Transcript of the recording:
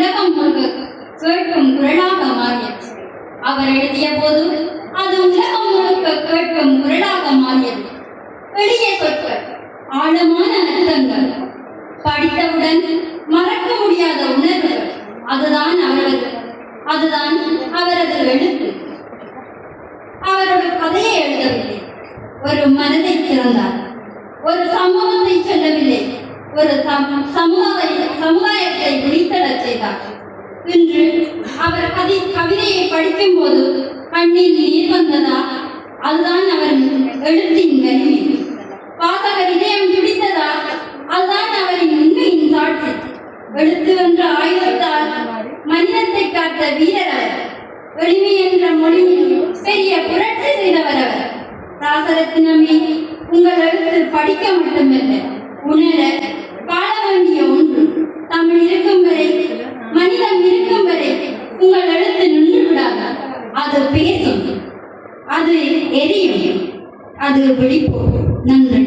உலகம் முழுக்க கேட்கும் குரலாக மாறியது. அவர் எழுதிய போது அது உலகம் முழுக்க கேட்கும் குரலாக மாறியது. எளிய சொற்கள், ஆழமான அர்த்தங்கள், படித்தவுடன் மறக்க முடியாத உணர்வுகள், அதுதான் அவரது எழுத்து. அவர் ஒரு கதையை எழுதவில்லை, ஒரு மனதை திறந்தார். ஒரு சமூகத்தை சொல்லவில்லை, ஒரு சமுதாயத்தை விழித்தடச் செய்தார். இன்று அவர் கவிதையை படிக்கும் போது கண்ணில் நீர் வந்ததா? அதுதான் அவர் எழுத்தின் வலிமை. வாசகர் இதயம் துடித்ததா? அதுதான் அவரின் உண்மையின் சாட்சி. எழுத்து என்ற ஆயுதத்தால் மனிதத்தை காத்த வீரர் அவர். எளிமை என்ற மொழியில் பெரிய புரட்சி செய்தவர் அவர். ராசரத்தினமே, உங்கள் எழுத்து படிக்க மட்டுமல்ல, உணர வாழ வேண்டிய ஒன்று. தமிழ் இருக்கும் வரை, மனிதம் இருக்கும் வரை உங்கள் எழுத்து நின்று விடாது. அது பேசும், அது எரியும், அது வெளிப்போம். நன்றி.